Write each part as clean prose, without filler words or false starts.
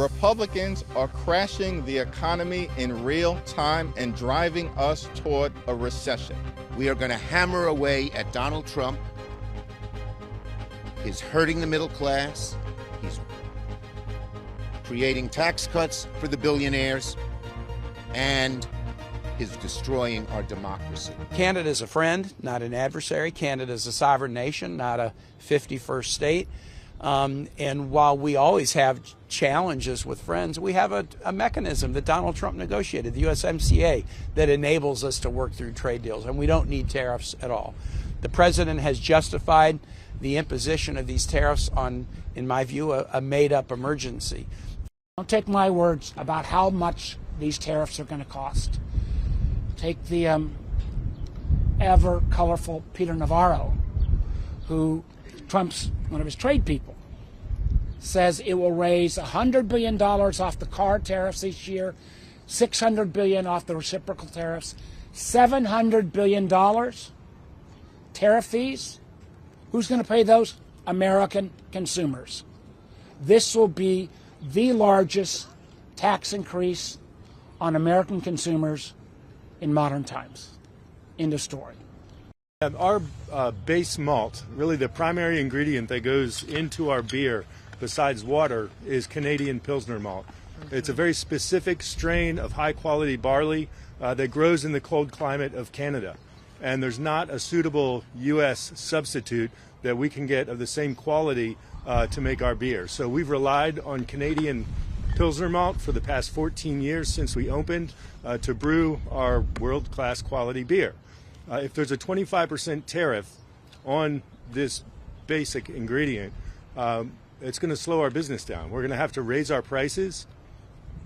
Republicans are crashing the economy in real time and driving us toward a recession. We are going to hammer away at Donald Trump. He's hurting the middle class. He's creating tax cuts for the billionaires, and is destroying our democracy. Canada is a friend, not an adversary. Canada is a sovereign nation, not a 51st state. And while we always have challenges with friends, we have a mechanism that Donald Trump negotiated, the USMCA, that enables us to work through trade deals, and we don't need tariffs at all. The president has justified the imposition of these tariffs on, in my view, a made-up emergency. Don't take my words about how much these tariffs are going to cost. Take the ever colorful Peter Navarro, who Trump's one of his trade people, says it will raise $100 billion off the car tariffs this year, $600 billion off the reciprocal tariffs, $700 billion tariff fees. Who's going to pay those? American consumers. This will be the largest tax increase on American consumers in modern times. End of story. Our base malt, really the primary ingredient that goes into our beer besides water, is Canadian Pilsner malt. It's a very specific strain of high quality barley that grows in the cold climate of Canada. And there's not a suitable U.S. substitute that we can get of the same quality to make our beer. So we've relied on Canadian Pilsner malt for the past 14 years since we opened to brew our world-class quality beer. If there's a 25% tariff on this basic ingredient, it's going to slow our business down. We're going to have to raise our prices,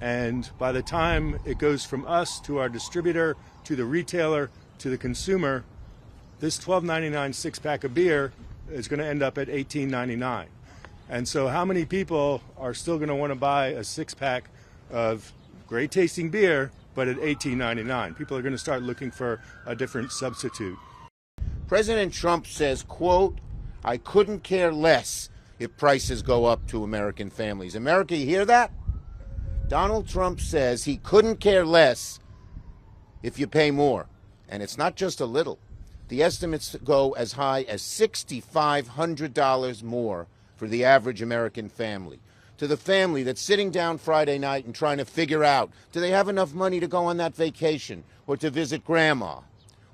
and by the time it goes from us to our distributor, to the retailer, to the consumer, this $12.99 six-pack of beer is going to end up at $18.99. And so how many people are still going to want to buy a six-pack of great-tasting beer, but at $18.99? People are going to start looking for a different substitute. President Trump says, quote, "I couldn't care less if prices go up to American families." America, you hear that? Donald Trump says he couldn't care less if you pay more. And it's not just a little. The estimates go as high as $6,500 more for the average American family. To the family that's sitting down Friday night and trying to figure out, do they have enough money to go on that vacation, or to visit grandma,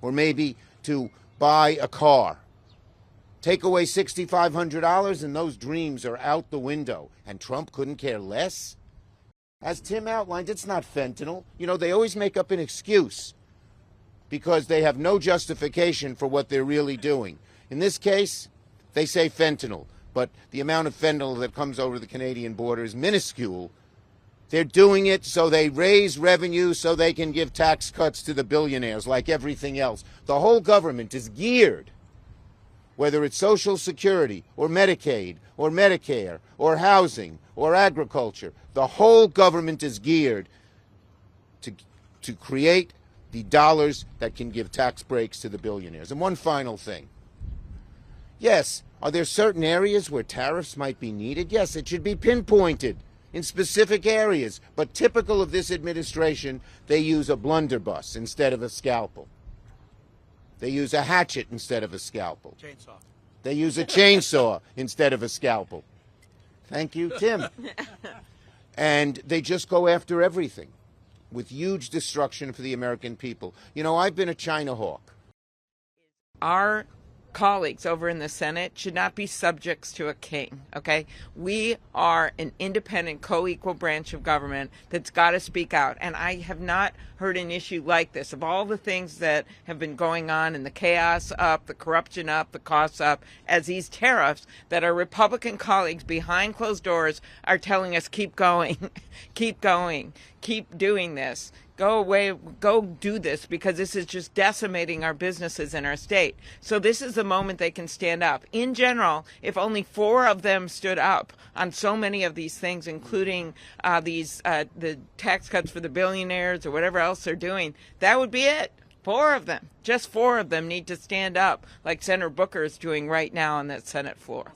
or maybe to buy a car? Take away $6,500 and those dreams are out the window. And Trump couldn't care less? As Tim outlined, it's not fentanyl. You know, they always make up an excuse because they have no justification for what they're really doing. In this case, they say fentanyl, but the amount of fentanyl that comes over the Canadian border is minuscule. They're doing it so they raise revenue so they can give tax cuts to the billionaires like everything else. The whole government is geared, whether it's Social Security or Medicaid or Medicare or housing or agriculture, the whole government is geared to create the dollars that can give tax breaks to the billionaires. And one final thing. Yes, are there certain areas where tariffs might be needed? Yes, it should be pinpointed in specific areas. But typical of this administration, they use a blunderbuss instead of a scalpel. They use a hatchet instead of a scalpel. Chainsaw. They use a chainsaw instead of a scalpel. Thank you, Tim. And they just go after everything with huge destruction for the American people. You know, I've been a China hawk. Our colleagues over in the Senate should not be subjects to a king, okay? We are an independent, co-equal branch of government that's got to speak out. And I have not heard an issue like this. Of all the things that have been going on, and the chaos up, the corruption up, the costs up, as these tariffs, that our Republican colleagues behind closed doors are telling us, keep going, keep going, keep doing this. Go away, go do this, because this is just decimating our businesses in our state. So this is the moment they can stand up. In general, if only 4 of them stood up on so many of these things, including the tax cuts for the billionaires or whatever else they're doing, that would be it. 4 of them, just 4 of them need to stand up like Senator Booker is doing right now on that Senate floor.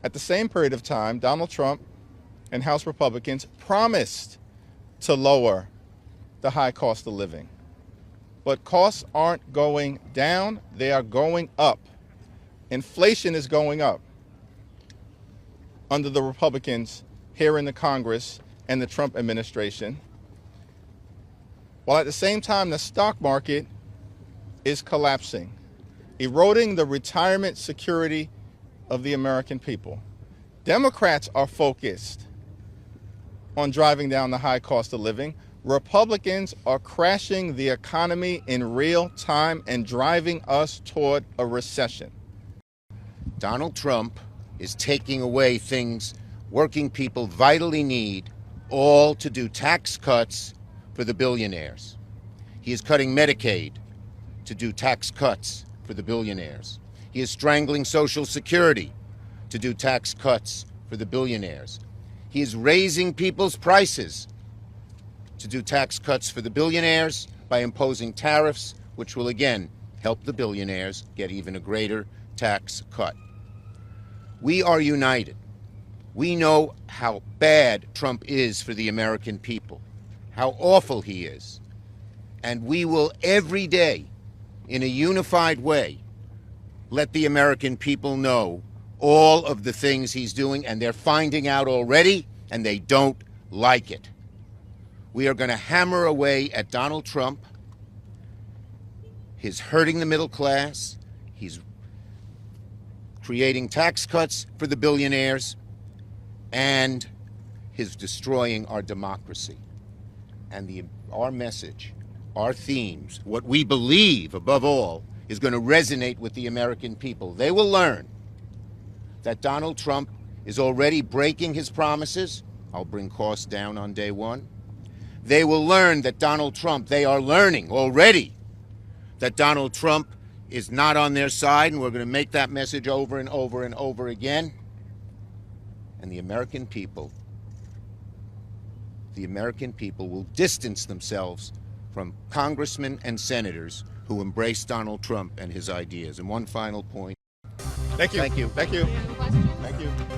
At the same period of time, Donald Trump and House Republicans promised to lower the high cost of living. But costs aren't going down, they are going up. Inflation is going up under the Republicans here in the Congress and the Trump administration, while at the same time the stock market is collapsing, eroding the retirement security of the American people. Democrats are focused on driving down the high cost of living. Republicans are crashing the economy in real time and driving us toward a recession. Donald Trump is taking away things working people vitally need, all to do tax cuts for the billionaires. He is cutting Medicaid to do tax cuts for the billionaires. He is strangling Social Security to do tax cuts for the billionaires. He is raising people's prices to do tax cuts for the billionaires by imposing tariffs, which will again help the billionaires get even a greater tax cut. We are united. We know how bad Trump is for the American people, how awful he is. And we will every day, in a unified way, let the American people know all of the things he's doing, and they're finding out already, and they don't like it. We are going to hammer away at Donald Trump. He's hurting the middle class. He's creating tax cuts for the billionaires, and he's destroying our democracy. And our message, our themes, what we believe above all, is going to resonate with the American people. They will learn that Donald Trump is already breaking his promises. I'll bring costs down on day one. They will learn that Donald Trump, they are learning already that Donald Trump is not on their side, and we're going to make that message over and over and over again. And the American people will distance themselves from congressmen and senators who embrace Donald Trump and his ideas. And one final point. Thank you. Thank you. Thank you. Thank you.